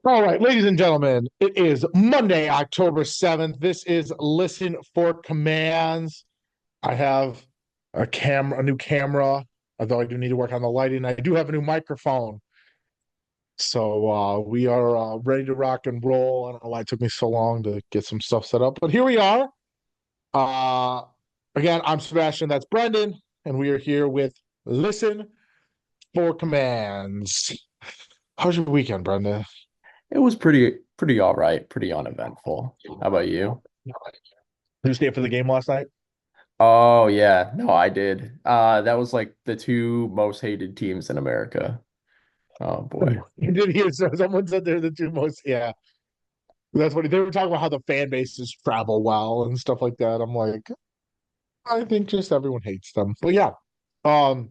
All right, ladies and gentlemen, it is Monday, October 7th. This is Listen for Commands. I have a new camera, although I do need to work on the lighting. I do have a new microphone. So we are ready to rock and roll. I don't know why it took me so long to get some stuff set up, but here we are. Uh Again, I'm Sebastian, that's Brendan, and we are here with Listen for Commands. How's your weekend, Brendan? It was pretty all right, pretty uneventful. How about you? Did you stay up for the game last night? Oh yeah, no, I did. That was like the two most hated teams in America. Oh boy. You did hear someone said they're the two most, yeah. That's what they were talking about, how the fan bases travel well and stuff like that. I'm like, I think just everyone hates them. But yeah. Um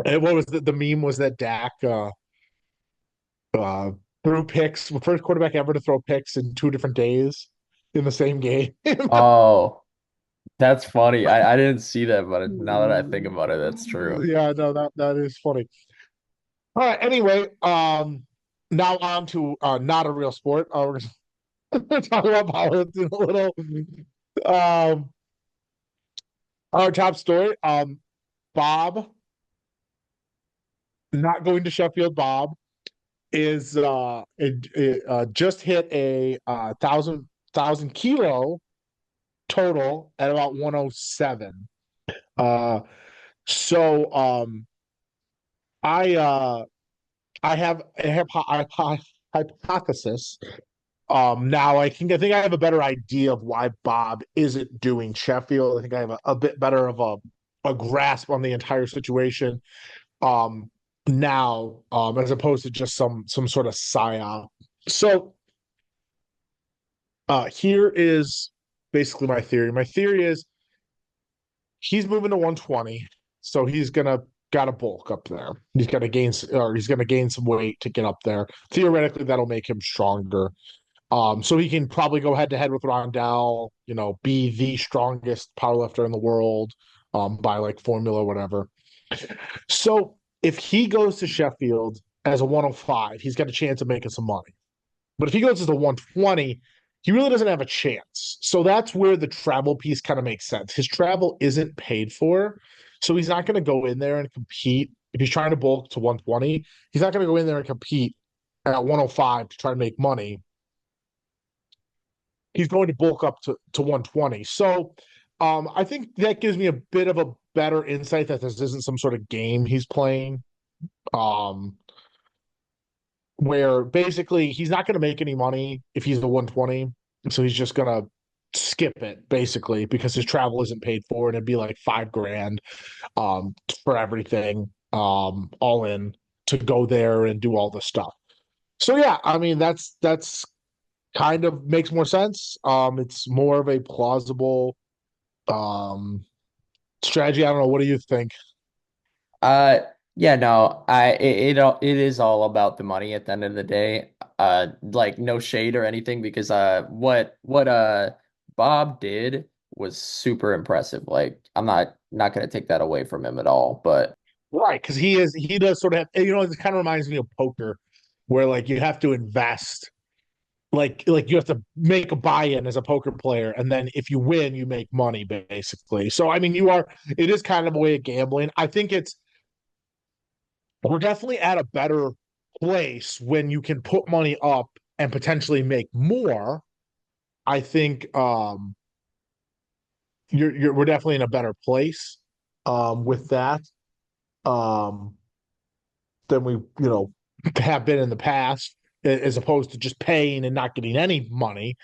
and what was the meme was that Dak uh threw picks, the first quarterback ever to throw picks in 2 different days in the same game. Oh, that's funny. I didn't see that, but now that I think about it, that's true. Yeah, no, that is funny. All right, anyway, now on to not a real sport. We're gonna talk about powerlifting a little. Um our top story, Bobb not going to Sheffield. Bobb is just hit a thousand kilo total at about 107. Uh, so I uh I have a hypothesis. Now I think I have a better idea of why Bob isn't doing Sheffield. I think I have a bit better of a grasp on the entire situation. Um, Now, as opposed to just some sort of psyop. So, here is basically my theory. My theory is he's moving to 120, so he's gonna gotta bulk up there. He's gonna gain some weight to get up there. Theoretically, that'll make him stronger. So he can probably go head to head with Rondell, be the strongest powerlifter in the world, by like formula, whatever. So if he goes to Sheffield as a 105, he's got a chance of making some money. But if he goes as a 120, he really doesn't have a chance. So that's where the travel piece kind of makes sense. His travel isn't paid for. So he's not going to go in there and compete. If he's trying to bulk to 120, he's not going to go in there and compete at 105 to try to make money. He's going to bulk up to 120. So I think that gives me a bit of a better insight that this isn't some sort of game he's playing. Um, where basically he's not going to make any money if he's the 120. So he's just going to skip it basically because his travel isn't paid for and it'd be like 5 grand for everything all in to go there and do all the stuff. So yeah, I mean that's kind of makes more sense. It's more of a plausible um strategy. I don't know. What do you think? Uh yeah, no, it is all about the money at the end of the day. Like no shade or anything because what Bob did was super impressive. Like I'm not gonna take that away from him at all, but Right, because he does sort of have, it kind of reminds me of poker, where like you have to invest, like you have to make a buy-in as a poker player, and then if you win, you make money basically. So I mean, it is kind of a way of gambling. I think we're definitely at a better place when you can put money up and potentially make more. I think we're definitely in a better place with that. Um than we, have been in the past, as opposed to just paying and not getting any money.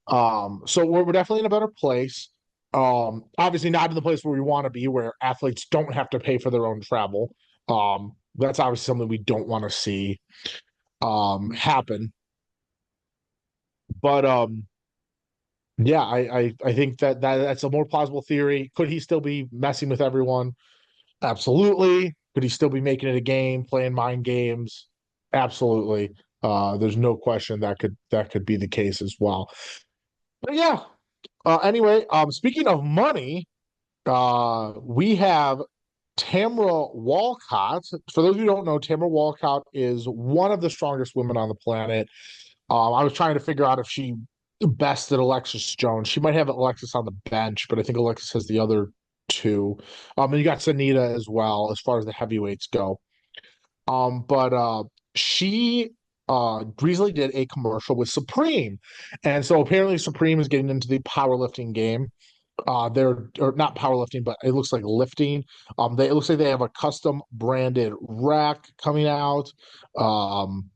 So we're definitely in a better place. Obviously not in the place where we want to be, where athletes don't have to pay for their own travel. That's obviously something we don't want to see happen. But yeah, I think that's a more plausible theory. Could he still be messing with everyone? Absolutely. Could he still be making it a game, playing mind games? Absolutely. There's no question that could be the case as well. But yeah. Anyway, speaking of money, we have Tamara Walcott. For those who don't know, Tamara Walcott is one of the strongest women on the planet. I was trying to figure out if she bested Alexis Jones. She might have Alexis on the bench, but I think Alexis has the other two. And you got Sanita as well, as far as the heavyweights go. But she recently did a commercial with Supreme, and so apparently Supreme is getting into the powerlifting game. They're or not powerlifting, but it looks like lifting. It looks like they have a custom branded rack coming out. Um,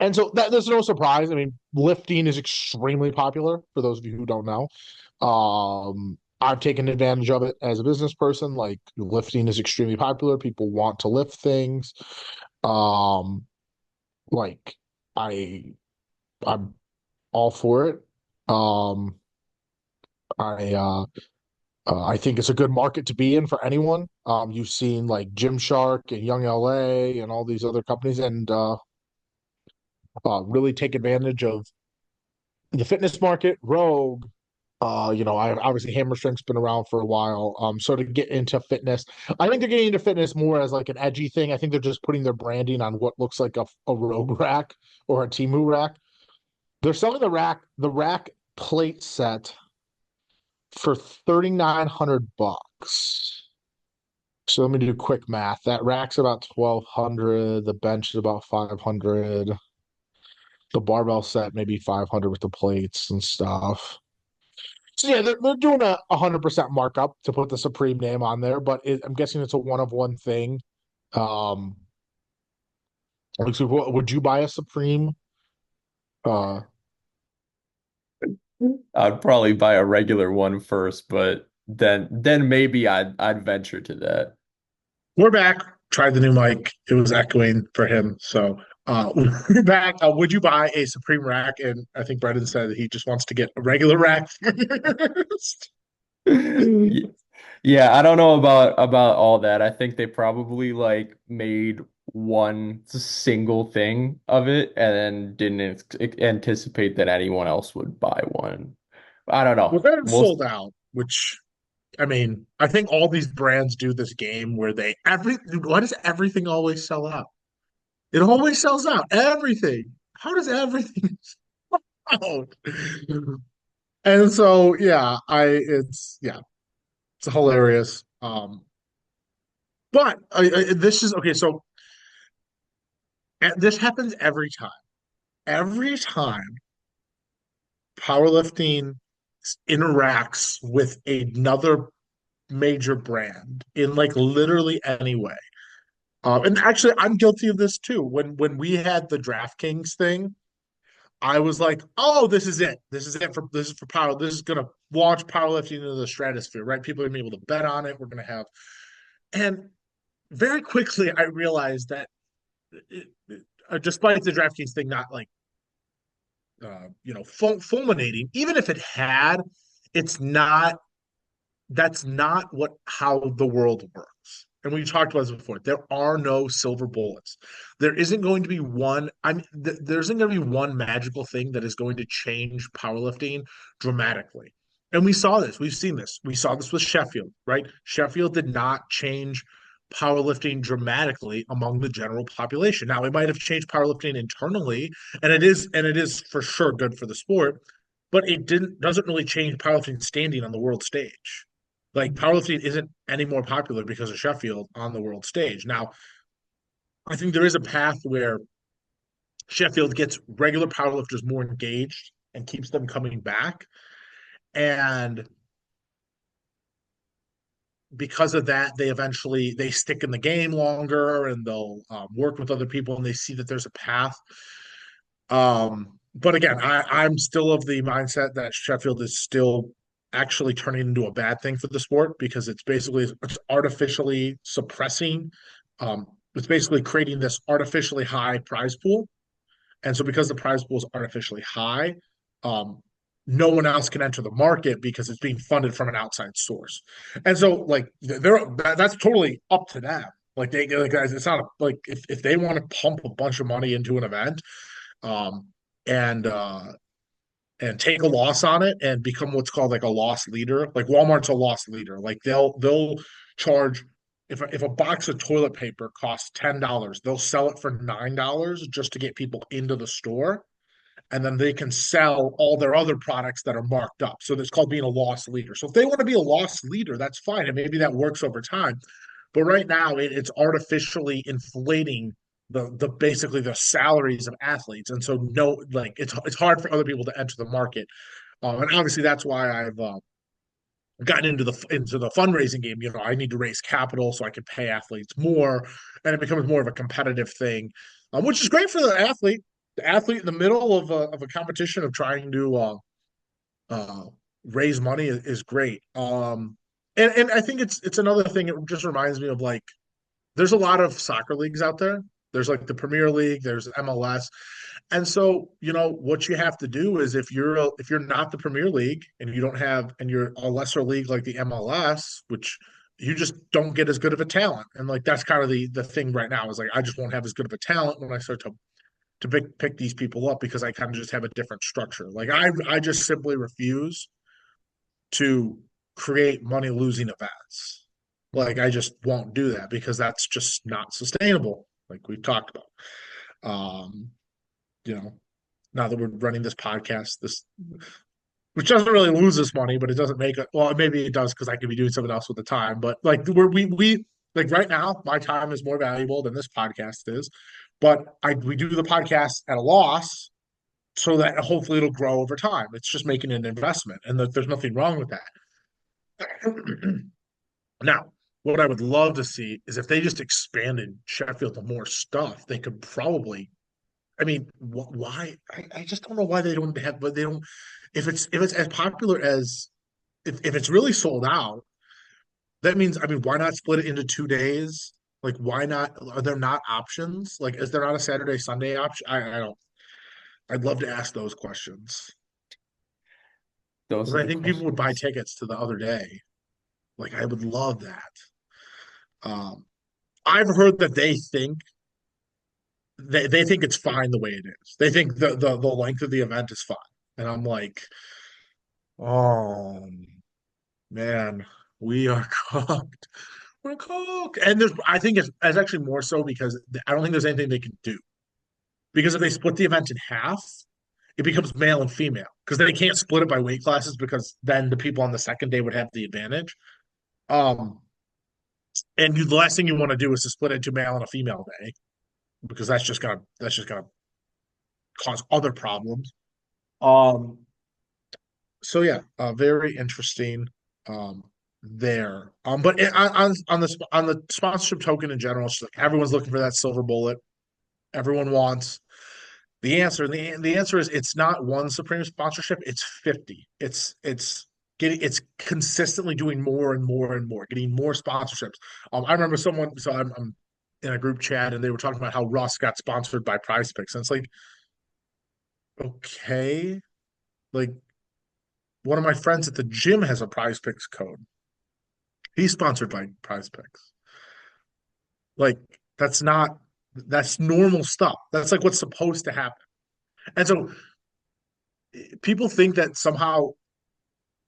and so there's no surprise. I mean, lifting is extremely popular for those of you who don't know. I've taken advantage of it as a business person. Like lifting is extremely popular. People want to lift things. Um, like I I'm all for it. Um, I think it's a good market to be in for anyone. You've seen like Gymshark and Young LA and all these other companies, and really take advantage of the fitness market. Rogue, I obviously Hammer Strength's been around for a while. So to get into fitness, I think they're getting into fitness more as like an edgy thing. I think they're just putting their branding on what looks like a Rogue rack or a Timu rack. They're selling the rack plate set for $3,900. So let me do quick math. That rack's about 1,200. The bench is about 500. The barbell set maybe 500 with the plates and stuff. So yeah, they're doing a 100% markup to put the Supreme name on there, but I'm guessing it's a one of one thing. Um, so would you buy a Supreme? Uh, I'd probably buy a regular one first, but then maybe I'd venture to that. we're back. Tried the new mic. It was echoing for him. So we're back. Would you buy a Supreme rack? And I think Brendan said that he just wants to get a regular rack first. Yeah, yeah, I don't know about all that. I think they probably like made one single thing of it and then didn't anticipate that anyone else would buy one. I don't Well, know. then it Most sold out, which I mean, I think all these brands do this game where why does everything always sell out? It always sells out. Everything. How does everything sell out? And so yeah, it's hilarious. But this is okay. So this happens every time. Every time powerlifting interacts with another major brand in like literally any way. And actually, I'm guilty of this too. When we had the DraftKings thing, I was like, "Oh, this is it. This is for power. This is gonna launch powerlifting into the stratosphere, right? People are gonna be able to bet on it. We're gonna have." And very quickly, I realized that despite the DraftKings thing not like fulminating, even if it had, it's not that's not what how the world works. And we talked about this before. There are no silver bullets. There isn't going to be one. There isn't going to be one magical thing that is going to change powerlifting dramatically. And we saw this. We've seen this. We saw this with Sheffield, right? Sheffield did not change powerlifting dramatically among the general population. Now, it might have changed powerlifting internally, and it is for sure good for the sport, but it doesn't really change powerlifting standing on the world stage. Like powerlifting isn't any more popular because of Sheffield on the world stage. Now, I think there is a path where Sheffield gets regular powerlifters more engaged and keeps them coming back. And because of that, they stick in the game longer and they'll work with other people and they see that there's a path. But again, I'm still of the mindset that Sheffield is still actually turning into a bad thing for the sport because it's artificially suppressing. Um, it's basically creating this artificially high prize pool, and so because the prize pool is artificially high, um, no one else can enter the market because it's being funded from an outside source. And so, like, that's totally up to them. Like guys, it's not like if they want to pump a bunch of money into an event, um, and take a loss on it and become what's called like a loss leader. Like Walmart's a loss leader. Like they'll charge if a box of toilet paper costs $10, they'll sell it for $9 just to get people into the store, and then they can sell all their other products that are marked up. So it's called being a loss leader. So if they want to be a loss leader, that's fine, and maybe that works over time. But right now, it's artificially inflating the basically the salaries of athletes, and so no, like it's hard for other people to enter the market. And obviously that's why I've gotten into the fundraising game. I need to raise capital so I can pay athletes more, and it becomes more of a competitive thing, which is great for the athlete. The athlete in the middle of a competition of trying to uh, raise money is great. And I think it's another thing. It just reminds me of like there's a lot of soccer leagues out there. There's like the Premier League, there's MLS. And so, what you have to do is if you're not the Premier League and you don't have and you're a lesser league like the MLS, which you just don't get as good of a talent. And like that's kind of the thing right now is like I just won't have as good of a talent when I start to pick these people up because I kind of just have a different structure. Like I just simply refuse to create money losing events. Like I just won't do that because that's just not sustainable, like we've talked about. You know, now that we're running this podcast, this which doesn't really lose us money, but it doesn't make it well, maybe it does because I could be doing something else with the time. But like we like right now, my time is more valuable than this podcast is. But we do the podcast at a loss so that hopefully it'll grow over time. It's just making an investment, and there's nothing wrong with that. Now, what I would love to see is if they just expanded Sheffield to more stuff, they could probably. I mean, why? I just don't know why they don't have, but they don't. If it's as popular as if it's really sold out, that means I mean, why not split it into 2 days? Like, why not? Are there not options? Like, is there not a Saturday Sunday option? I don't. I'd love to ask those questions. Those Because are I the think people would buy questions. tickets to the other day. Like, I would love that. Um, I've heard that they think it's fine the way it is. They think the length of the event is fine. And I'm like, oh man, we are cooked. We're cooked. And I think it's actually more so because I don't think there's anything they can do. Because if they split the event in half, it becomes male and female. Because they can't split it by weight classes because then the people on the second day would have the advantage. Um, and the last thing you want to do is to split it into male and a female day because that's just gonna cause other problems. Um, so yeah, very interesting there. But on the sponsorship token in general, it's like everyone's looking for that silver bullet. Everyone wants the answer. The answer is it's not one supreme sponsorship, it's 50. It's consistently doing more and more and more, getting more sponsorships. I remember someone, so I'm in a group chat and they were talking about how Russ got sponsored by Prize Picks. And it's like, okay, like one of my friends at the gym has a Prize Picks code. He's sponsored by Prize Picks. Like that's normal stuff. That's like what's supposed to happen. And so people think that somehow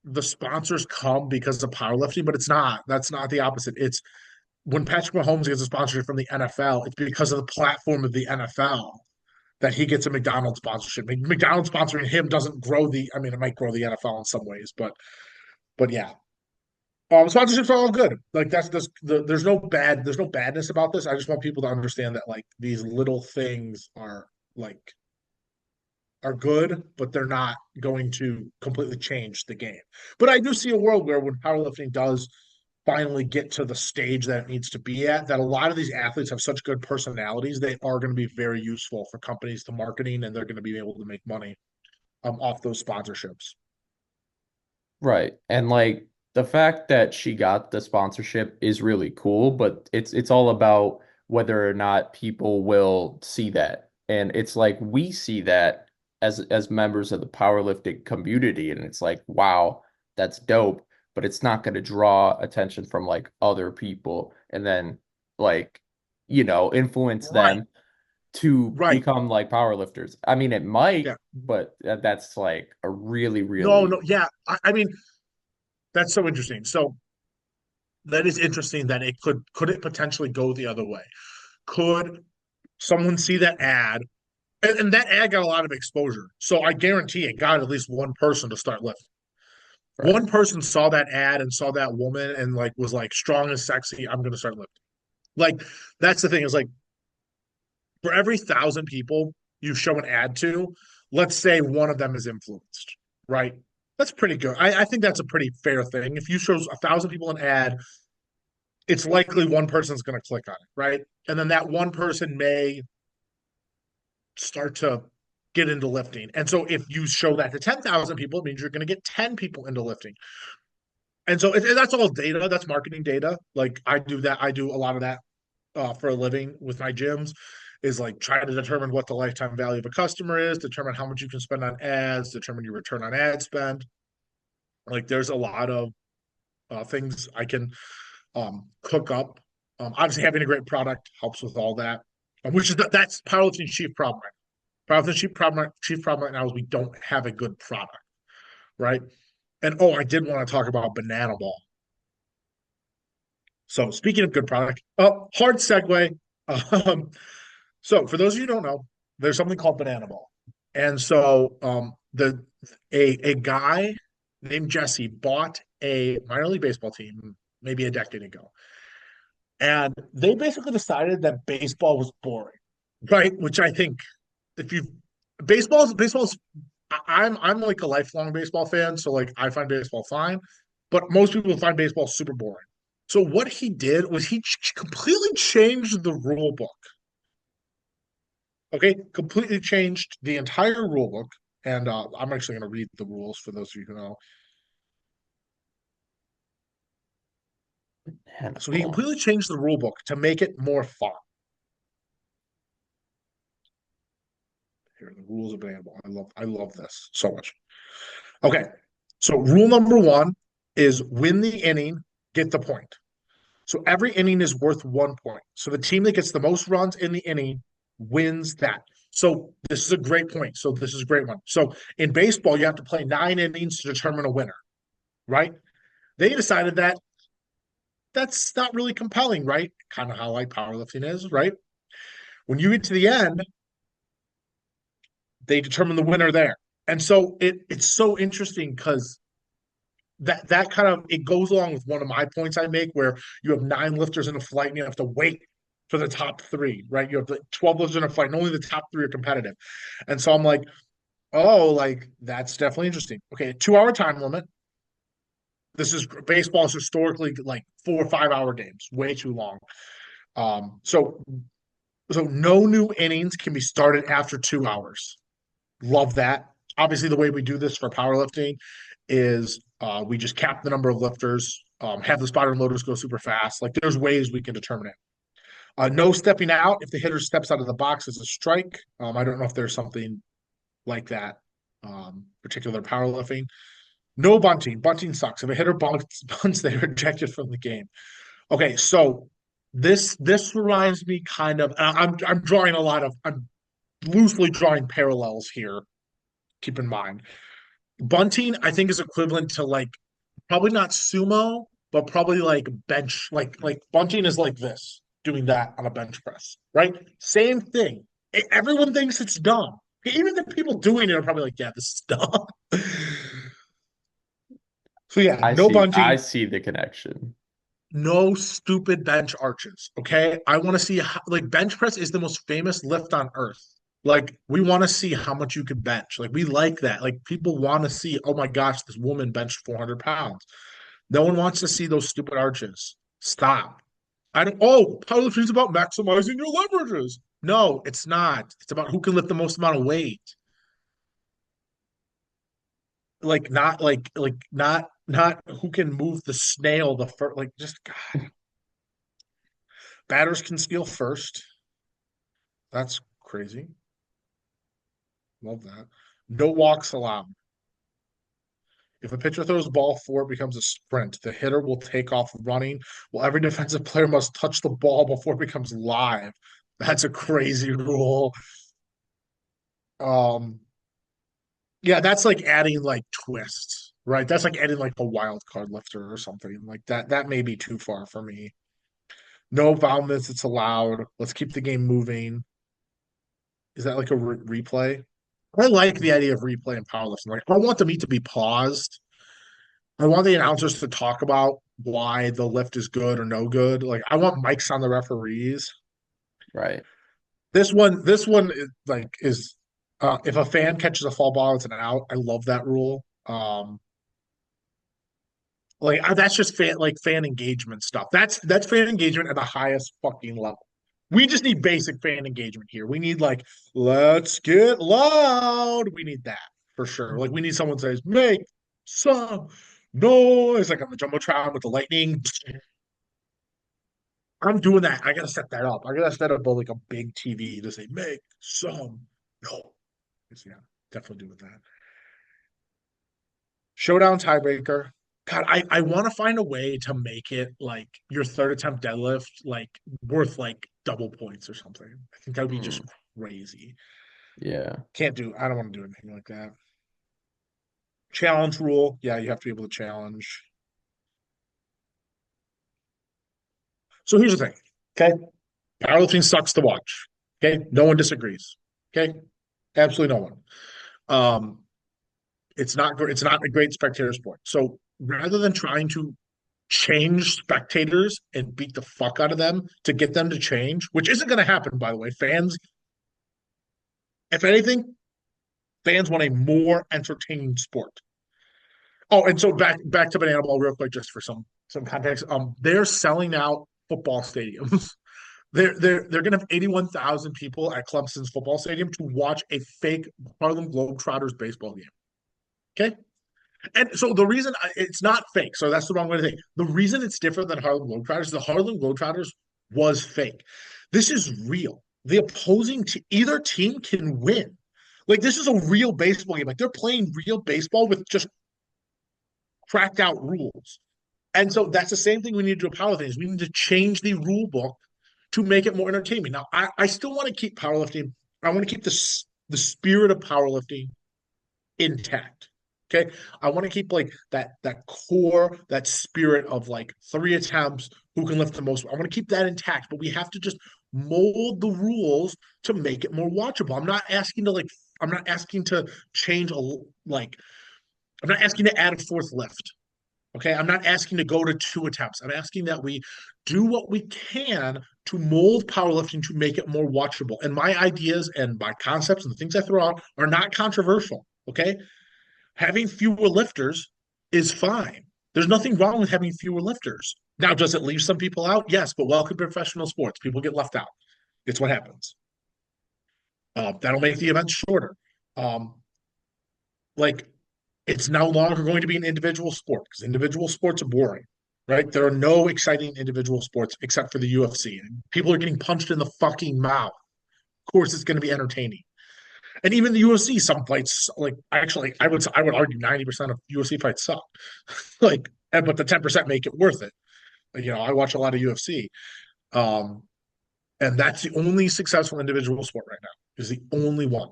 the sponsors come because of powerlifting, but it's not. That's not the opposite. It's when Patrick Mahomes gets a sponsorship from the NFL, it's because of the platform of the NFL that he gets a McDonald's sponsorship. McDonald's sponsoring him doesn't grow the. I mean, it might grow the NFL in some ways, but yeah, sponsorships are all good. Like there's no badness about this. I just want people to understand that like these little things like are good, but they're not going to completely change the game. But I do see a world where when powerlifting does finally get to the stage that it needs to be at, that a lot of these athletes have such good personalities, they are going to be very useful for companies to marketing, and they're going to be able to make money off those sponsorships. Right. And like the fact that she got the sponsorship is really cool, but it's all about whether or not people will see that. And it's like we see that as members of the powerlifting community, and it's like, wow, that's dope, but it's not going to draw attention from like other people and then like, influence Right, them to right. become like powerlifters. I mean, it Yeah. might, but that's like a really, No, really no, yeah. I mean, that's so interesting. So that is interesting that it could it potentially go the other way? Could someone see that ad? And that ad got a lot of exposure. So I guarantee it got at least one person to start lifting. Right. One person saw that ad and saw that woman and like was like strong and sexy. I'm gonna start lifting. Like that's the thing is like for every 1,000 people you show an ad to, let's say one of them is influenced, right? That's pretty good. I think that's a pretty fair thing. If you show 1,000 people an ad, it's likely one person's going to click on it, right? And then that one person may start to get into lifting. And so if you show that to 10,000 people, it means you're going to get 10 people into lifting. And so that's all data. That's marketing data. Like I do that. I do a lot of that for a living with my gyms is like trying to determine what the lifetime value of a customer is, determine how much you can spend on ads, determine your return on ad spend. Like there's a lot of things I can cook up. Obviously, having a great product helps with all that, which is that's powerlifting's chief problem. Powerlifting's chief problem right now is we don't have a good product, right? And oh, I did want to talk about Banana Ball. So speaking of good product, oh, hard segue. Um, so for those of you who don't know, there's something called Banana Ball, and so the a guy named Jesse bought a minor league baseball team maybe a decade ago, and they basically decided that baseball was boring, right? Which I think if you baseball's I'm like a lifelong baseball fan, so like I find baseball fine, but most people find baseball super boring. So what he did was he completely changed the rule book. Okay, completely changed the entire rule book, and I'm actually going to read the rules for those of you who know. So he Hannibal. completely changed the rule book to make it more fun. Here are the rules of Bannable. I love this so much. Okay, so rule number one is win the inning, get the point. So every inning is worth 1 point. So the team that gets the most runs in the inning wins that. So this is a great point. So this is a great one. So in baseball, you have to play 9 innings to determine a winner, right? They decided that that's not really compelling, right? Kind of how like powerlifting is, right? When you get to the end, they determine the winner there. And so it's so interesting because that kind of it goes along with one of my points I make where you have 9 lifters in a flight and you have to wait for the top three, right? You have the 12 lifters in a flight and only the top three are competitive. And so I'm like, oh, like that's definitely interesting. Okay, 2 hour time limit. This is baseball is historically like 4 or 5 hour games, way too long. So no new innings can be started after 2 hours. Love that. Obviously, the way we do this for powerlifting is we just cap the number of lifters, have the spotter and loaders go super fast. Like there's ways we can determine it. No stepping out. If the hitter steps out of the box, it's a strike. I don't know if there's something like that, particular powerlifting. No bunting. Bunting sucks. If a hitter bunts, they're ejected from the game. Okay, so this reminds me kind of. I'm drawing a lot of. I'm loosely drawing parallels here. Keep in mind, bunting I think is equivalent to like probably not sumo, but probably like bench. Like bunting is like this, doing that on a bench press, right? Same thing. Everyone thinks it's dumb. Even the people doing it are probably like, yeah, this is dumb. So yeah, I no see. I bunting, see the connection. no stupid bench arches. Okay. I want to see how, like bench press is the most famous lift on earth. Like we want to see how much you can bench. Like we like that. Like people want to see, oh my gosh, this woman benched 400 pounds. No one wants to see those stupid arches. Stop. I don't, oh, powerlifting is about maximizing your leverages. No, it's not. It's about who can lift the most amount of weight. Like not not who can move the snail the first. Like just God. Batters can steal first. That's crazy. Love that. No walks allowed. If a pitcher throws the ball four, it becomes a sprint. The hitter will take off running, while every defensive player must touch the ball before it becomes live. That's a crazy rule. Um, yeah, that's like adding like twists. right? That's like adding like a wild card lifter or something like that. That may be too far for me. No foul minutes allowed. Let's keep the game moving. Is that like a replay? I like the idea of replay and powerlifting. Like, I want the meet to be paused. I want the announcers to talk about why the lift is good or no good. Like, I want mics on the referees. Right. This one is like is if a fan catches a fall ball, it's an out. I love that rule. That's just fan engagement stuff. That's fan engagement at the highest fucking level. We just need basic fan engagement here. We need like let's get loud. We need that for sure. Like we need someone says make some noise like on the jumbotron with the lightning. I'm doing that. I gotta set that up. I gotta set up like a big TV to say make some noise. Yeah, definitely doing that. Showdown tiebreaker. God, I want to find a way to make it like your third attempt deadlift like worth like double points or something. I think that would be just Hmm. crazy. Yeah. Can't do. I don't want to do anything like that. Challenge rule. Yeah, you have to be able to challenge. So here's the thing. Okay, powerlifting sucks to watch. Okay, no one disagrees. Okay, absolutely no one. Um, it's not good. It's not a great spectator sport. So rather than trying to change spectators and beat the fuck out of them to get them to change, which isn't going to happen, by the way. Fans, if anything, fans want a more entertaining sport. Oh, and so back to Banana Ball real quick, just for some context. They're selling out football stadiums. They're gonna have 81,000 people at Clemson's football stadium to watch a fake Harlem Globetrotters baseball game. Okay, and so the reason it's not fake, so that's the wrong way to think. The reason it's different than Harlem Globetrotters, the Harlem Globetrotters was fake. This is real. The either team can win. Like this is a real baseball game. Like they're playing real baseball with just cracked out rules. And so that's the same thing we need to do with powerlifting is we need to change the rule book to make it more entertaining. Now, I still want to keep powerlifting. I want to keep the spirit of powerlifting intact. Okay. I want to keep like that core, that spirit of like three attempts, who can lift the most. I want to keep that intact, but we have to just mold the rules to make it more watchable. I'm not asking to change like I'm not asking to add a fourth lift. Okay. I'm not asking to go to two attempts. I'm asking that we do what we can to mold powerlifting to make it more watchable. And my ideas and my concepts and the things I throw out are not controversial. Okay, having fewer lifters is fine. There's nothing wrong with having fewer lifters. Now, does it leave some people out? Yes, but welcome to professional sports. People get left out. It's what happens. That'll make the event shorter. Um, like, it's no longer going to be an individual sport because individual sports are boring, right? There are no exciting individual sports except for the UFC. And people are getting punched in the fucking mouth. Of course, it's going to be entertaining. And even the UFC, some fights like actually, I would argue 90% of UFC fights suck. But the 10% make it worth it. I watch a lot of UFC, um, and that's the only successful individual sport right now. Is the only one.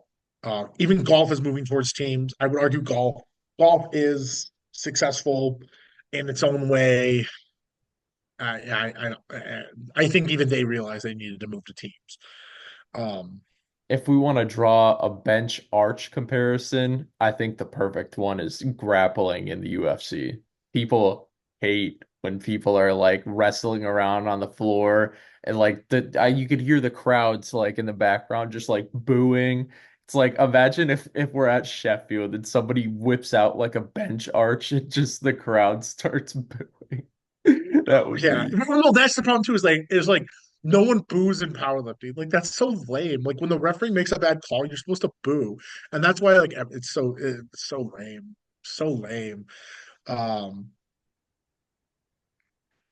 Even golf is moving towards teams. I would argue golf is successful in its own way. I think even they realized they needed to move to teams. Um, If we want to draw a bench arch comparison, I think the perfect one is grappling in the UFC. People hate when people are like wrestling around on the floor and like you could hear the crowds like in the background just like booing. It's like imagine if we're at Sheffield and somebody whips out like a bench arch and just the crowd starts booing. That would Yeah, be well, that's the problem too. Is like no one boos in powerlifting. Like that's so lame. Like when the referee makes a bad call, you're supposed to boo, and that's why like it's so lame, so lame. Um,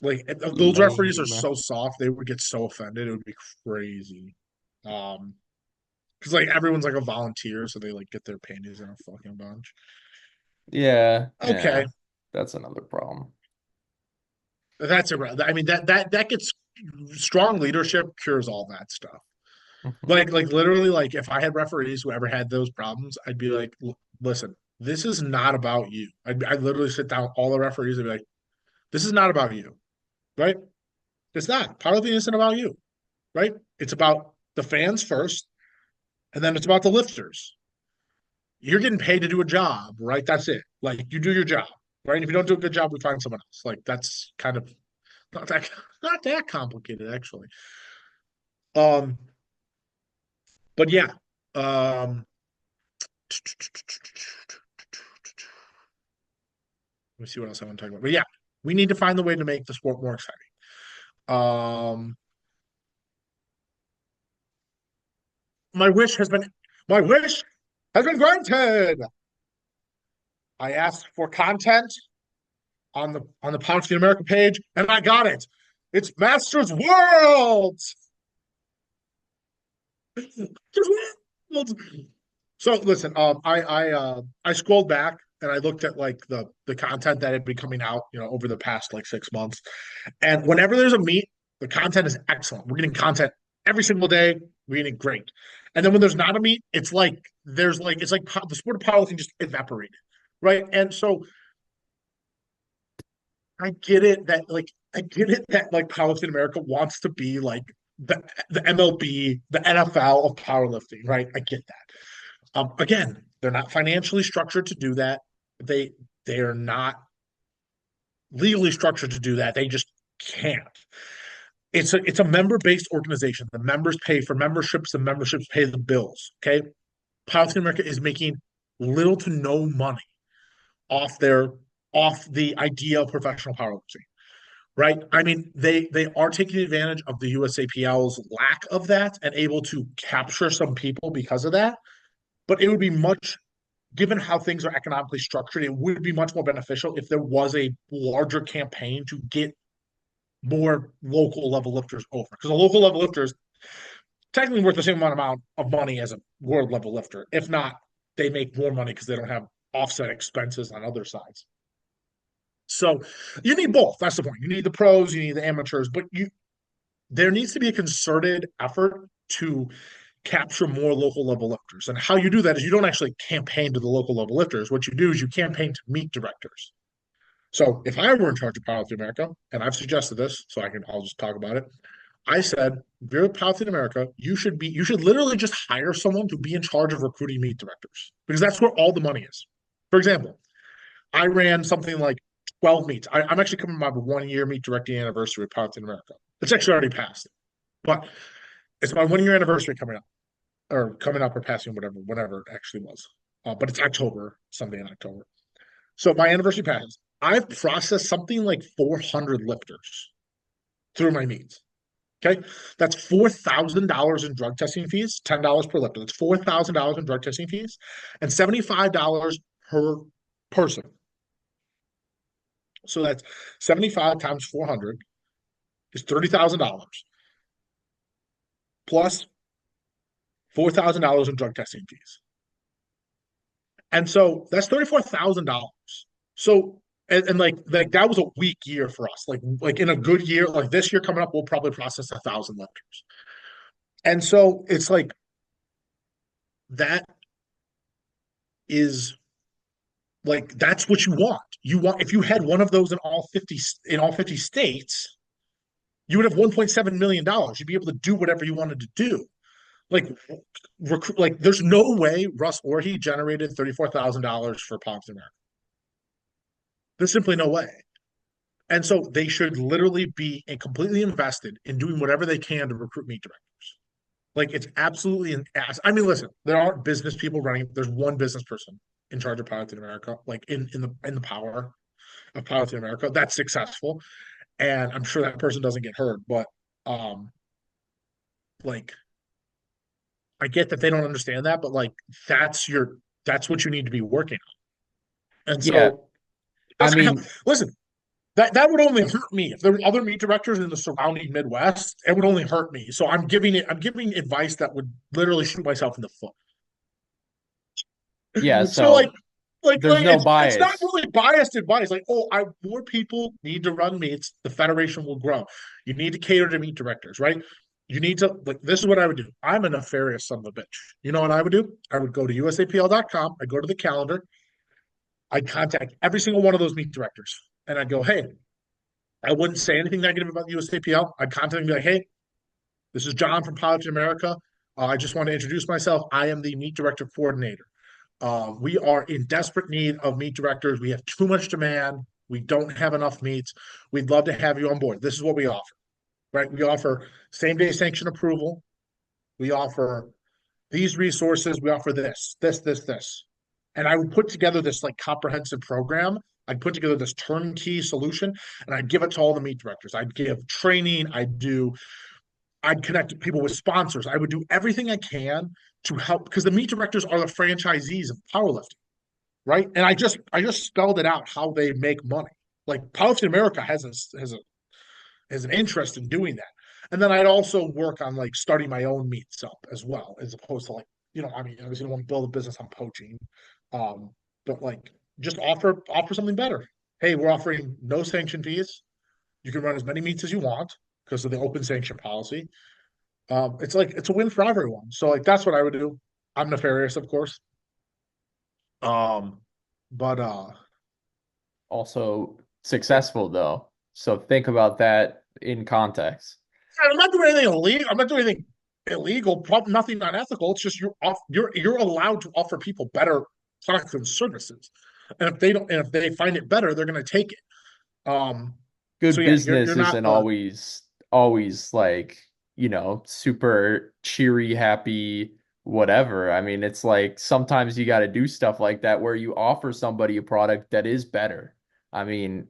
those referees are lame. so soft. They would get so offended. It would be crazy. Um, because like everyone's like a volunteer, so they like get their panties in a fucking bunch. Yeah, Okay, yeah. That's another problem. that's a. I mean that gets strong leadership cures all that stuff. Like literally, like if I had referees who ever had those problems, I'd be like, listen. this is not about you. I literally sit down with all the referees and be like, this is not about you, right? It's not. Powerlifting isn't about you, right? It's about the fans first, and then it's about the lifters. You're getting paid to do a job, right? That's it. Like you do your job, right? And if you don't do a good job, we find someone else. Like that's kind of not that not that complicated, actually. Um, but yeah. Let me see what else I want to talk about. But yeah, we need to find the way to make the sport more exciting. Um, my wish has been my wish has been granted. I asked for content on the Powerlifting America page, and I got it. It's Masters Worlds. So listen, I scrolled back and I looked at like the content that had been coming out, over the past like 6 months. And whenever there's a meet, the content is excellent. We're getting content every single day. We're getting great. And then when there's not a meet, it's like the sport of powerlifting just evaporated, right? And so I get it that like powerlifting America wants to be like the MLB, the NFL of powerlifting, right? I get that. Again, they're not financially structured to do that. They they are not legally structured to do that. They just can't. It's a member-based organization. The members pay for memberships, the memberships pay the bills. Okay. Powerlifting America is making little to no money off their off the idea of professional powerlifting. Right? I mean, they are taking advantage of the USAPL's lack of that and able to capture some people because of that. But it would be much, given how things are economically structured, it would be much more beneficial if there was a larger campaign to get more local level lifters over. Because the local level lifters technically worth the same amount of money as a world level lifter. If not, they make more money because they don't have offset expenses on other sides. So you need both. That's the point. You need the pros, you need the amateurs, but there needs to be a concerted effort to capture more local level lifters. And how you do that is you don't actually campaign to the local level lifters. What you do is you campaign to meet directors. So if I were in charge of Powerlifting America, and I've suggested this, so I'll just talk about it. I said, if you're Powerlifting America, you should literally just hire someone to be in charge of recruiting meet directors because that's where all the money is. For example, I ran something like 12 meets. I'm actually coming up my 1 year meet directing anniversary with Powerlifting America. It's actually already passed, but it's my 1 year anniversary coming up or passing, whatever it actually was. But it's October, someday in October. So my anniversary passed. I've processed something like 400 lifters through my meets. Okay. That's $4,000 in drug testing fees, $10 per lifter. That's $4,000 in drug testing fees and $75 per person. So that's 75 times 400 is $30,000 plus $4,000 in drug testing fees. And so that's $34,000. So and like that was a weak year for us. Like in a good year, like this year coming up, we'll probably process 1,000 lifters. And so it's like that is like that's what you want. You want if you had one of those in all 50 states, you would have $1.7 million. You'd be able to do whatever you wanted to do. Like there's no way Russ or he generated $34,000 for Pops America. There's simply no way. And so they should literally be completely invested in doing whatever they can to recruit meet directors. Like it's absolutely an ass. I mean, listen, there aren't business people running. There's one business person in charge of Powerlifting America, like in the power of Powerlifting America that's successful. And I'm sure that person doesn't get hurt, but um like I get that they don't understand that, but like that's what you need to be working on. And Yeah, so I that's gonna help. mean, Listen, that would only hurt me. If there were other meat directors in the surrounding Midwest, it would only hurt me. So I'm giving advice that would literally shoot myself in the foot. yeah, So so there's no it's not bias. really biased advice. Like, oh, more people need to run meets, the federation will grow. You need to cater to meet directors, right? You need to like this is what I would do. I'm a nefarious son of a bitch. You know what I would do? I would go to usapl.com, I go to the calendar, I'd contact every single one of those meet directors and I'd go, hey, I wouldn't say anything negative about the USAPL. I'd contact them and be like, hey, this is John from Powerlifting America. I just want to introduce myself. I am the meet director coordinator. We are in desperate need of meet directors. We have too much demand. We don't have enough meets. We'd love to have you on board. This is what we offer, right? We offer same day sanction approval. We offer these resources. We offer this. And I would put together this like comprehensive program. I'd put together this turnkey solution and I'd give it to all the meet directors. I'd give training. I'd connect people with sponsors. I would do everything I can to help because the meet directors are the franchisees of powerlifting, right? And I just spelled it out how they make money. Like Powerlifting America has an interest in doing that. And then I'd also work on like starting my own meets up as well, as opposed to like, I mean, obviously I don't want to build a business on poaching. Um, but like just offer something better. Hey, we're offering no sanction fees. You can run as many meets as you want because of the open sanction policy. It's like it's a win for everyone. So like that's what I would do. I'm nefarious, of course. Um, but Also yeah. successful though. So think about that in context. I'm not doing anything illegal. I'm not doing anything illegal. Probably nothing unethical. It's just you're allowed to offer people better products and services. And if they don't, and if they find it better, they're going to take it. So Good yeah, business you're not isn't the always like, super cheery, happy, whatever. I mean, it's like sometimes you got to do stuff like that where you offer somebody a product that is better. I mean,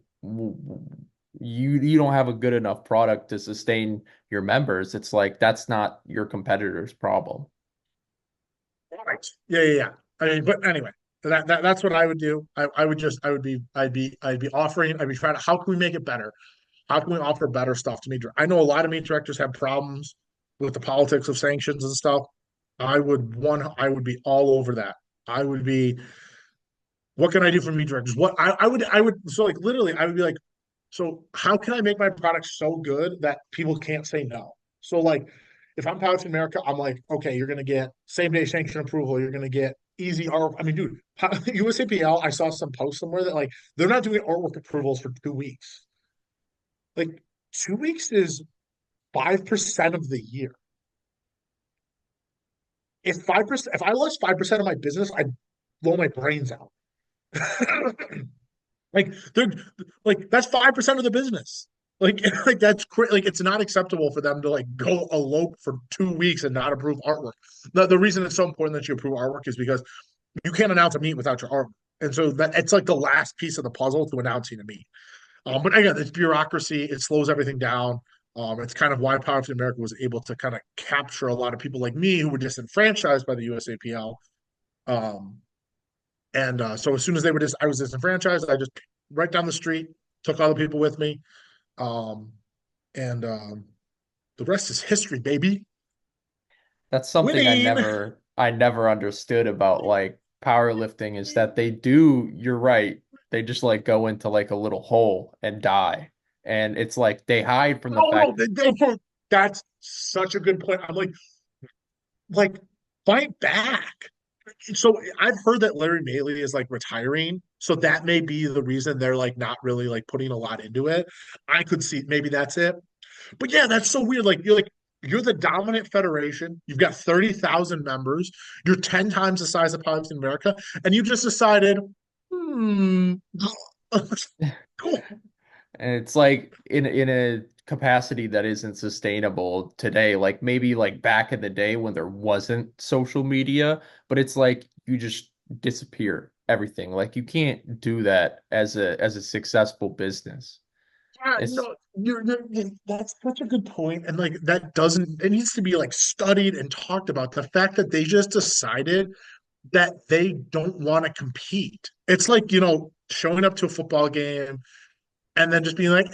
you don't have a good enough product to sustain your members. It's like that's not your competitor's problem. right. Yeah. I mean, but anyway, that's what I would do. I would just I'd be offering. I'd be trying to how can we make it better? How can we offer better stuff to meet? I know a lot of meet directors have problems with the politics of sanctions and stuff. I would be all over that. I would be, what can I do for meet directors? I would so like literally I would be like, so how can I make my product so good that people can't say no? So like if I'm Powerlifting America, I'm like, okay, you're gonna get same day sanction approval, you're gonna get easy art. I mean, dude, USAPL, I saw some post somewhere that like they're not doing artwork approvals for 2 weeks. Like 2 weeks is 5% of the year. If 5%, if I lost 5% of my business, I'd blow my brains out. Like they're like that's 5% of the business. Like like like it's not acceptable for them to like go elope for 2 weeks and not approve artwork. The reason it's so important that you approve artwork is because you can't announce a meet without your artwork. And so that it's like the last piece of the puzzle to announcing a meet. But again, it's bureaucracy. It slows everything down. It's kind of why Powerlifting America was able to kind of capture a lot of people like me who were disenfranchised by the USAPL. Um, and so as soon as I was disenfranchised, I just right down the street took all the people with me. Um, and the rest is history, baby. That's something Winning. I never understood about like powerlifting is that they do, you're right, they just like go into like a little hole and die. And it's like they hide from the Oh no, fact, that's such a good point. I'm like fight back. So I've heard that Larry Bailey is like retiring, so that may be the reason they're like not really like putting a lot into it. I could see maybe that's it. But yeah, that's so weird. You're the dominant federation. You've got 30,000 members. You're 10 times the size of Powerlifting America, and you just decided, hmm, cool. and it's like in a capacity that isn't sustainable today. Like maybe like back in the day when there wasn't social media, but it's like you just disappear everything. Like you can't do that as a successful business. Yeah, It's no, that's such a good point. And like that doesn't it needs to be like studied and talked about. The fact that they just decided that they don't want to compete. It's like, showing up to a football game and then just being like,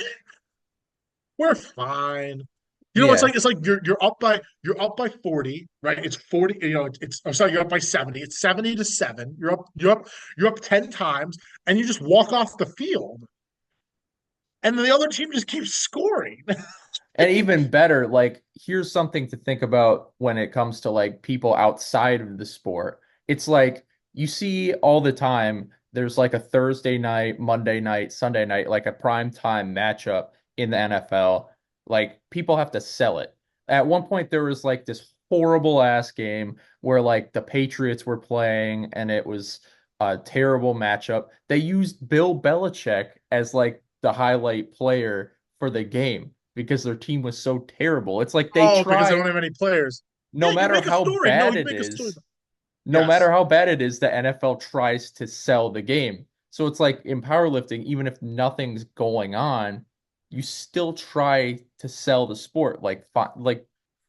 we're fine. yeah. It's like you're up by 40, right? It's 40, I'm sorry, you're up by 70. It's 70 to 7. You're up 10 times and you just walk off the field. And then the other team just keeps scoring. And even better, like here's something to think about when it comes to like people outside of the sport. It's like you see all the time there's like a Thursday night, Monday night, Sunday night, like a prime time matchup in the NFL, like people have to sell it. At one point, there was like this horrible ass game where like the Patriots were playing and it was a terrible matchup. They used Bill Belichick as like the highlight player for the game because their team was so terrible. It's like they Oh, because they don't tried, have any players. no Yeah, you matter make a how story. No, bad you it make a story. is, no matter Yes. how bad it is, the NFL tries to sell the game. So it's like in powerlifting, even if nothing's going on, you still try to sell the sport. Like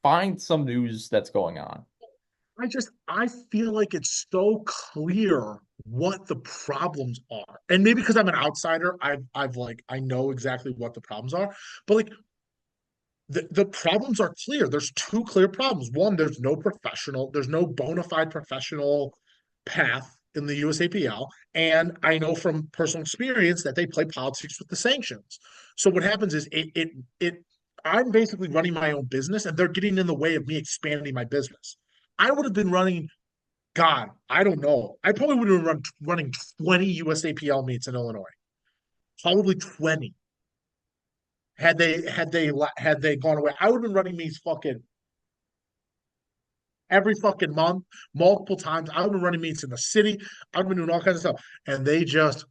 find some news that's going on. I feel like it's so clear what the problems are. And maybe because I'm an outsider, I've like I know exactly what the problems are. But like the problems are clear. There's two clear problems. One, there's no bona fide professional path in the USAPL. And I know from personal experience that they play politics with the sanctions. So what happens is I'm basically running my own business and they're getting in the way of me expanding my business. I would have been running, God, I don't know. I probably would have been running 20 USAPL meets in Illinois. Probably 20 had they gone away. I would have been running these fucking every fucking month, multiple times. I would have been running meets in the city. I've been doing all kinds of stuff. And they just,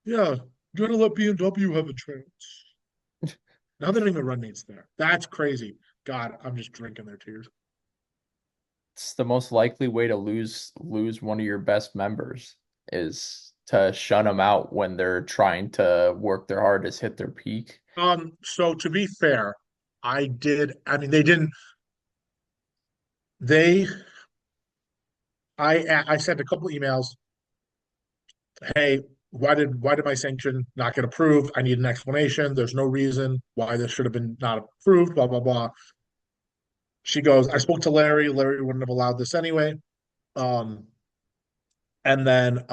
yeah, you gotta let BMW have a chance. Now they don't even run meets there. That's crazy. God, I'm just drinking their tears. It's the most likely way to lose one of your best members is to shut them out when they're trying to work their hardest, hit their peak. So to be fair, I mean, they didn't, they, I sent a couple emails. Hey, why did my sanction not get approved? I need an explanation. There's no reason why this should have been not approved, blah, blah, blah. She goes, I spoke to Larry. Larry wouldn't have allowed this anyway. Um, and then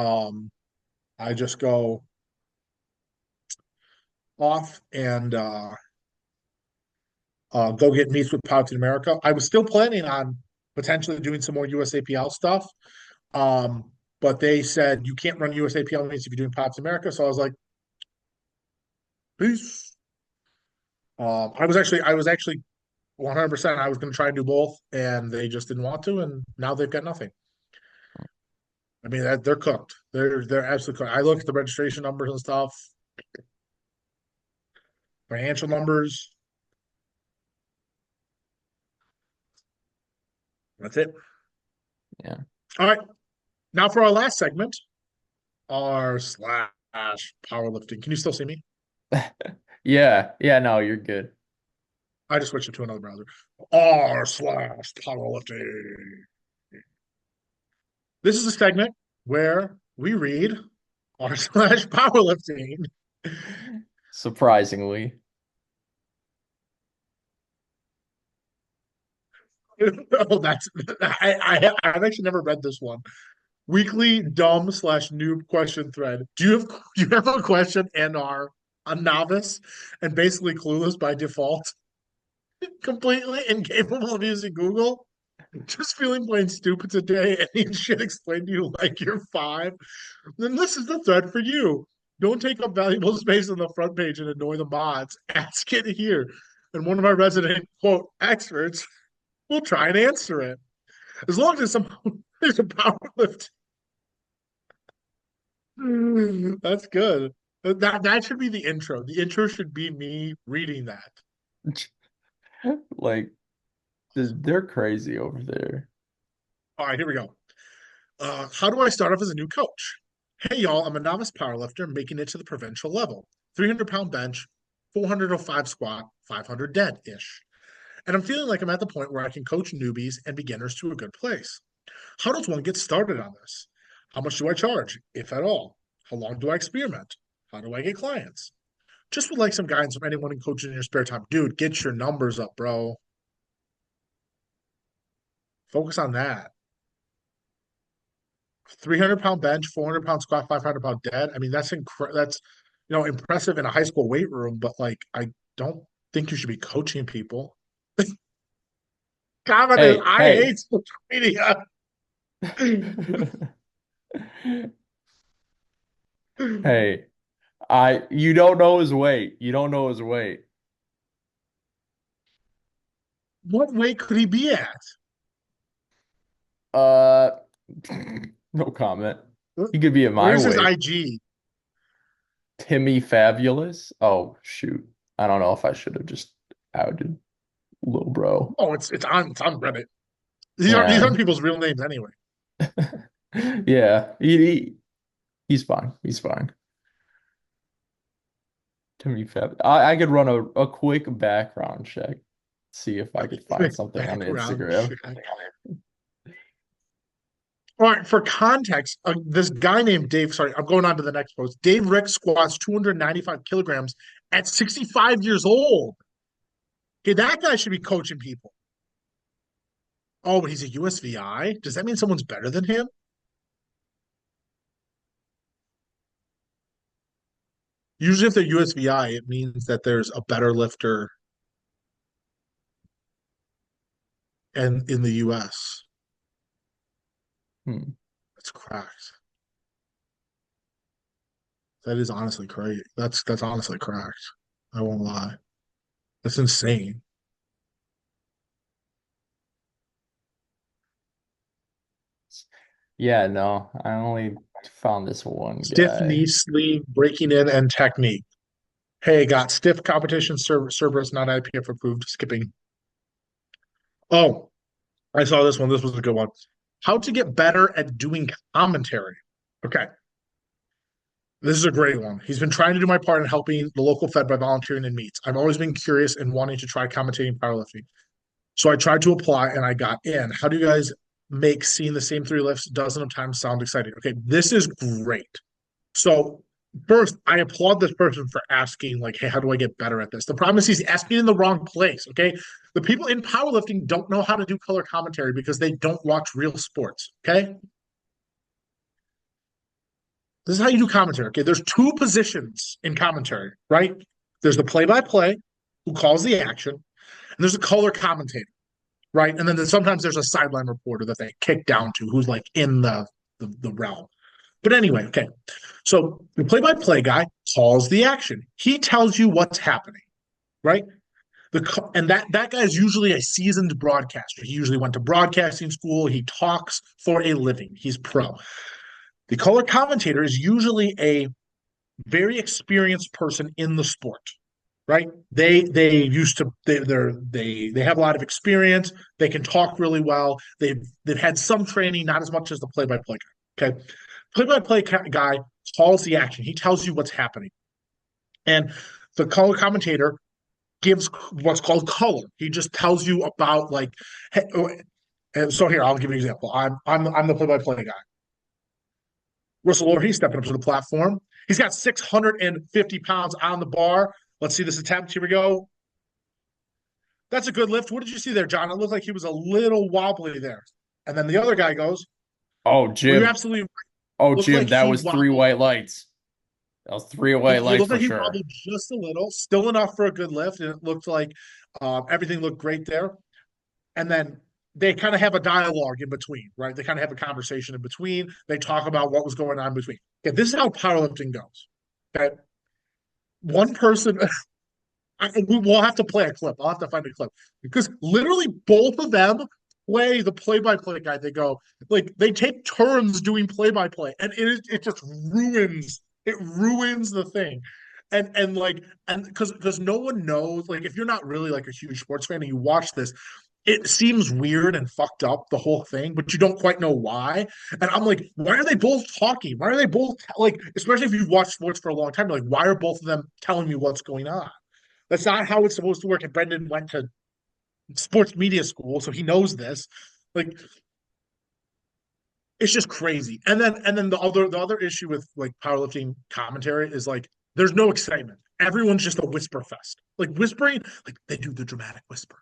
I just go off and go get meets with Powerlifting America. I was still planning on potentially doing some more USAPL stuff. But they said you can't run USAPL meets if you're doing Powerlifting America. So I was like, peace. I was actually 100%. I was going to try and do both, and they just didn't want to, and now they've got nothing. I mean, they're cooked. They're absolutely cooked. I look at the registration numbers and stuff, financial numbers. That's it. Yeah. All right. Now for our last segment, r slash powerlifting. Can you still see me? Yeah. Yeah, no, you're good. I just switched it to another browser. R slash powerlifting. This is a segment where we read r slash powerlifting. Surprisingly. Oh, that's I've actually never read this one. Weekly dumb slash noob question thread. Do you have a question and are a novice and basically clueless by default, completely incapable of using Google? Just feeling plain stupid today and need shit explained to you like you're five? Then this is the thread for you. Don't take up valuable space on the front page and annoy the mods. Ask it here. And one of our resident quote experts will try and answer it. As long as there's a power lift. That's good. That should be the intro. The intro should be me reading that. Like they're crazy over there. All right, here we go. How do I start off as a new coach? Hey, y'all, I'm a novice powerlifter making it to the provincial level. 300-pound bench, 405 squat, 500 dead ish. And I'm feeling like I'm at the point where I can coach newbies and beginners to a good place. How does one get started on this? How much do I charge, if at all? How long do I experiment? How do I get clients? Just would like some guidance from anyone in coaching in your spare time. Dude, get your numbers up, bro. Focus on that. 300-pound bench, 400-pound squat, 500-pound dead. I mean, that's impressive in a high school weight room, but like I don't think you should be coaching people. Comment is Hey, I hey, hate social media. Hey, you don't know his weight. You don't know his weight. What weight could he be at? Uh, no comment. He could be at my Where's his weight. IG? Timmy Fabulous. Oh, shoot. I don't know if I should have just outed little bro. Oh, it's on Reddit. These aren't Yeah. people's real names anyway. Yeah. He's fine. He's fine. Timmy Fab. I could run a quick background check, see if I could find something on Background Instagram. check. All right, for context, this guy named Dave, sorry, I'm going on to the next post. Dave Rick squats 295 kilograms at 65 years old. Okay, that guy should be coaching people. Oh, but he's a USVI? Does that mean someone's better than him? Usually, if they're USVI, it means that there's a better lifter in the US. Hmm. That's cracked. That is honestly crazy. That's honestly cracked. I won't lie. That's insane. Yeah, no, I only found this one Stiff knee guy. sleeve, breaking in, and technique. Hey, got stiff competition Cerberus not IPF approved. Skipping. Oh, I saw this one. This was a good one. How to get better at doing commentary. Okay, this is a great one. He's been trying to do my part in helping the local Fed by volunteering in meets. I've always been curious and wanting to try commentating powerlifting. So I tried to apply and I got in. How do you guys make seeing the same three lifts dozen of times sound exciting? Okay, this is great. So first, I applaud this person for asking, like, hey, how do I get better at this? The problem is he's asking in the wrong place. Okay. The people in powerlifting don't know how to do color commentary because they don't watch real sports. Okay. This is how you do commentary. Okay. There's two positions in commentary, right? There's the play-by-play who calls the action, and there's a color commentator, right? And then sometimes there's a sideline reporter that they kick down to who's like in the realm. But anyway, okay. So the play-by-play guy calls the action. He tells you what's happening, right? And that guy is usually a seasoned broadcaster. He usually went to broadcasting school. He talks for a living. He's pro. The color commentator is usually a very experienced person in the sport, right? They used to they have a lot of experience. They can talk really well. They've had some training, not as much as the play-by-play guy. Okay, play-by-play guy calls the action. He tells you what's happening, and the color commentator gives what's called color. He just tells you about like. Hey, and so here, I'll give you an example. I'm the play-by-play guy. Russell Orr, he's stepping up to the platform. He's got 650 pounds on the bar. Let's see this attempt. Here we go. That's a good lift. What did you see there, John? It looked like he was a little wobbly there. And then the other guy goes, Oh, well, you're Jim. absolutely right. Oh, Looked Jim, like that he was three wobbled. white lights. That was three white It lights looked for like he sure. wobbled just a little, still enough for a good lift. And it looked like everything looked great there. And then they kind of have a dialogue in between, right? They kind of have a conversation in between. They talk about what was going on in between. Okay, this is how powerlifting goes. Okay. One person, we will have to play a clip. I'll have to find a clip because literally both of them play the play-by-play guy. They go like they take turns doing play-by-play, and it just ruins the thing. And like and because no one knows, like if you're not really like a huge sports fan and you watch this, it seems weird and fucked up the whole thing, but you don't quite know why. And I'm like, why are they both talking? Why are they both like, especially if you've watched sports for a long time, like why are both of them telling me what's going on? That's not how it's supposed to work. And Brendan went to sports media school, so he knows this. Like, it's just crazy. And then the other issue with like powerlifting commentary is like there's no excitement. Everyone's just a whisper fest. Like whispering, like they do the dramatic whisper.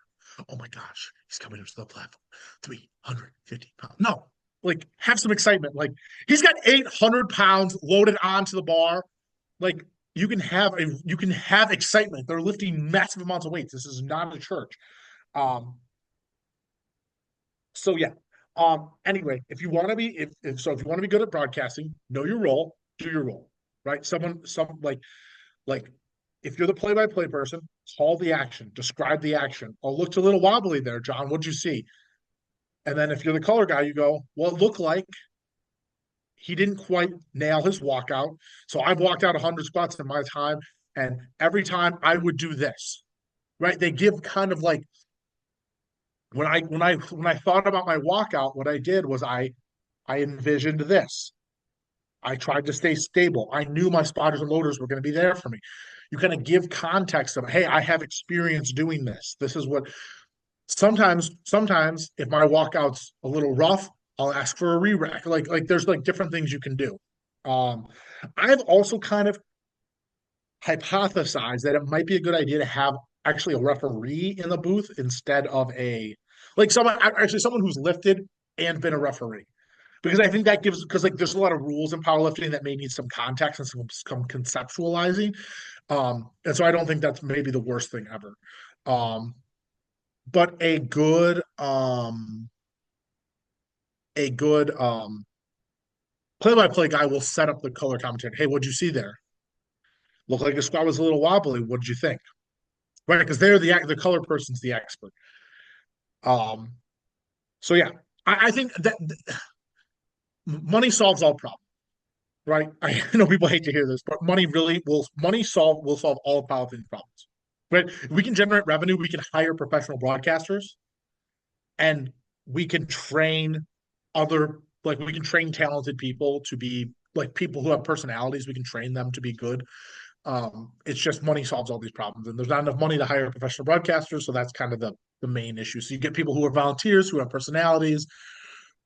Oh my gosh, he's coming into the platform. 350 pounds. No, like have some excitement. Like he's got 800 pounds loaded onto the bar. Like you can have excitement. They're lifting massive amounts of weights. This is not a church. Um, so yeah. Anyway, if you want to be if you want to be good at broadcasting, know your role, do your role, right? Some like if you're the play-by-play person, call the action, describe the action. Oh, looked a little wobbly there, John. What'd you see? And then if you're the color guy, you go, well, it looked like he didn't quite nail his walkout. So I've walked out 100 squats in my time, and every time I would do this, right? They give kind of like when I thought about my walkout, what I did was I envisioned this. I tried to stay stable. I knew my spotters and loaders were going to be there for me. You kind of give context of, hey, I have experience doing this. This is what sometimes if my walkout's a little rough, I'll ask for a re-rack. Like there's like different things you can do. Um, I've also kind of hypothesized that it might be a good idea to have actually a referee in the booth instead of a like someone who's lifted and been a referee because I think that gives because like there's a lot of rules in powerlifting that may need some context and some conceptualizing. And so I don't think that's maybe the worst thing ever. Um, but a good play-by-play guy will set up the color commentary. Hey, what'd you see there? Looked like the squat was a little wobbly. What did you think? Right, because they're the color person's the expert. Um, so yeah, I think that money solves all problems. Right? I know people hate to hear this, but money will solve all of powerlifting problems. Right? We can generate revenue, we can hire professional broadcasters, and we can train other like we can train talented people to be like people who have personalities, we can train them to be good. It's just money solves all these problems, and there's not enough money to hire professional broadcasters, so that's kind of the main issue. So you get people who are volunteers, who have personalities,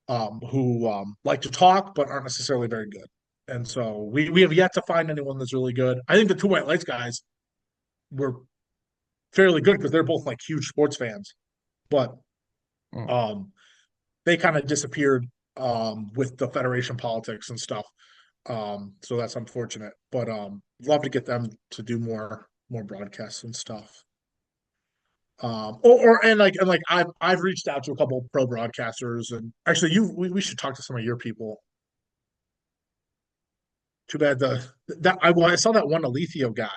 who like to talk but aren't necessarily very good. And so we have yet to find anyone that's really good. I think the two white lights guys were fairly good because they're both like huge sports fans, but Mm. um, they kind of disappeared with the federation politics and stuff. So that's unfortunate. But love to get them to do more broadcasts and stuff. And I've reached out to a couple of pro broadcasters, and actually we should talk to some of your people. Too bad I saw that one Alethio guy,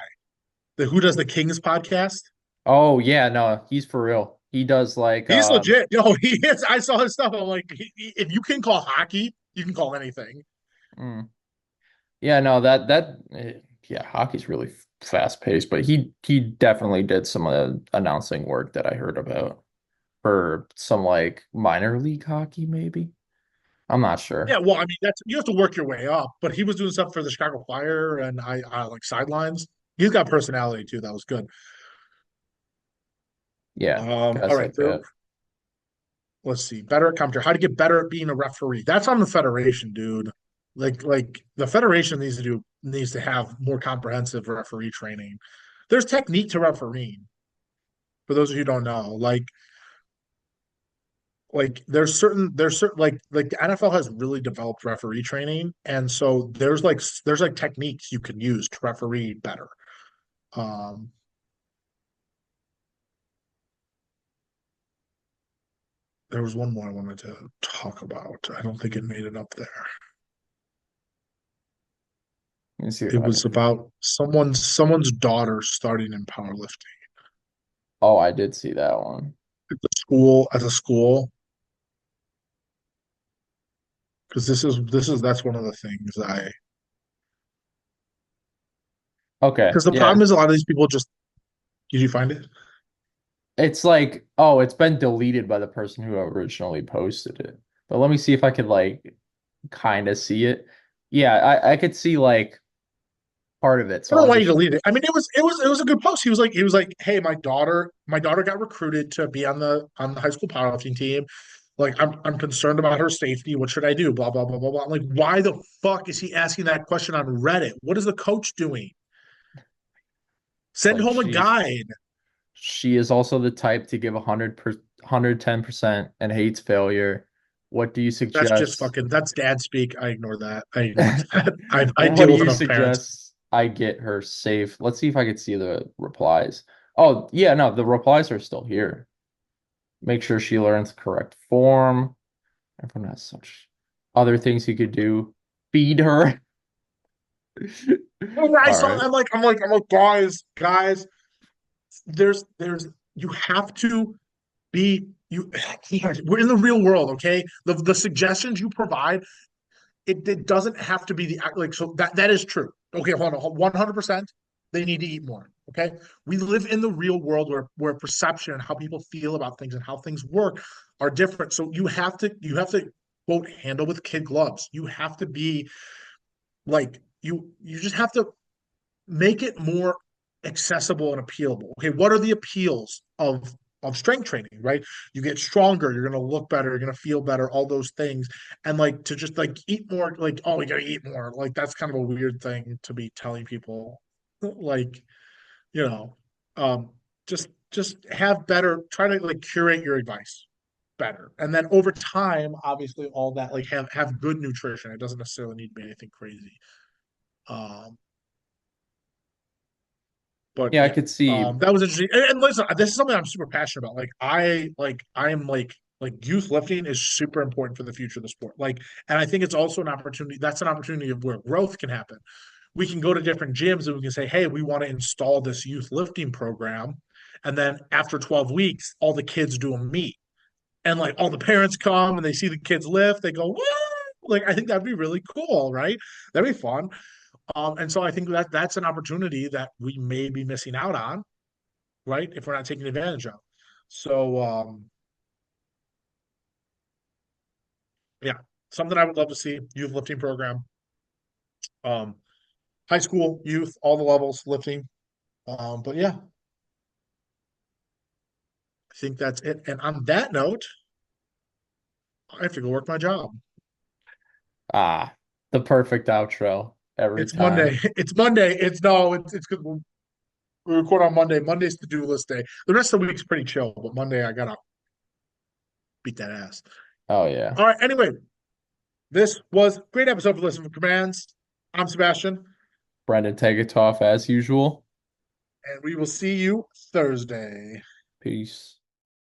the Who Does the Kings podcast. Oh yeah, no, he's for real. He does like He's legit. Yo, he is. I saw his stuff. I'm like, if you can call hockey, you can call anything. mm, yeah, no, yeah, hockey's really fast paced, but he definitely did some of the announcing work that I heard about for some like minor league hockey, maybe. I'm not Yeah, sure. well, I mean, that's you have to work your way up. But he was doing stuff for the Chicago Fire, and I like sidelines. He's got personality too. That was good. Yeah, All guys right, like that. let's see. Better at commentary. How to get better at being a referee. That's on the federation, dude. Like the federation needs to have more comprehensive referee training. There's technique to refereeing. For those of you who don't know, like there's certain like the NFL has really developed referee training, and so there's like techniques you can use to referee better. Um, there was one more I wanted to talk about. I don't think it made it up there. Let me see if It I was can. about someone's daughter starting in powerlifting Oh, I did see that one. at a school because this is that's one of the things I Okay, because the yeah. problem is a lot of these people just did you find it? It's like, oh, it's been deleted by the person who originally posted it. But let me see if I could like kind of see it. Yeah, I could see like part of it. I So don't know I'll why you just deleted it. I mean, it was a good post. He was like, hey, my daughter got recruited to be on the high school powerlifting team. Like, I'm concerned about her safety. What should I do? Blah blah blah blah blah. I'm like, why the fuck is he asking that question on Reddit? What is the coach doing? it's Send like home a guide. she is also the type to give 110% and hates failure. What do you That's just suggest? fucking. That's dad speak. I ignore that. I ignore that. I What deal do with you enough parents. suggest I get her safe? Let's see if I could see the replies. Oh, yeah, no, the replies are still here. Make sure she learns the correct form. Everyone has such other things he could do. Feed her. Well, I All saw. right. I'm like, guys. There's. You have to be. You. We're in the real world, okay? The suggestions you provide, it doesn't have to be the like. So that is true. Okay, hold on, 100%. They need to eat more. Okay, we live in the real world where perception and how people feel about things and how things work are different. So you have to quote handle with kid gloves. You have to be like you just have to make it more accessible and appealable. Okay, what are the appeals of strength training, right? You get stronger, you're gonna look better, you're gonna feel better, all those things. And like to just like eat more, like, oh, you gotta eat more. Like that's kind of a weird thing to be telling people. Like, you know, um, just have better, try to like curate your advice better. And then over time, obviously all that like have good nutrition. It doesn't necessarily need to be anything crazy. Um, but Yeah, I yeah, could see. that was interesting. And listen, this is something I'm super passionate about. I am like youth lifting is super important for the future of the sport. Like, and I think it's also an opportunity. That's an opportunity of where growth can happen. We can go to different gyms and we can say, hey, we want to install this youth lifting program. And then after 12 weeks, all the kids do a meet. And like all the parents come and they see the kids lift, they go, woo! Like, I think that'd be really cool, right? That'd be fun. And so I think that's an opportunity that we may be missing out on, right? If we're not taking advantage of. So yeah, something I would love to see, youth lifting program, um, high school, youth, all the levels lifting. But yeah, I think that's it. And on that note, I have to go work my job. Ah, the perfect outro every It's Monday. time. It's Monday. It's no, it's good. We record on Monday. Monday's the do list day. The rest of the week's pretty chill, but Monday I gotta beat that ass. Oh yeah. All right. Anyway, this was a great episode for Listen for Commands. I'm Sebastian, Brendan, take it off as usual. and we will see you Thursday. Peace.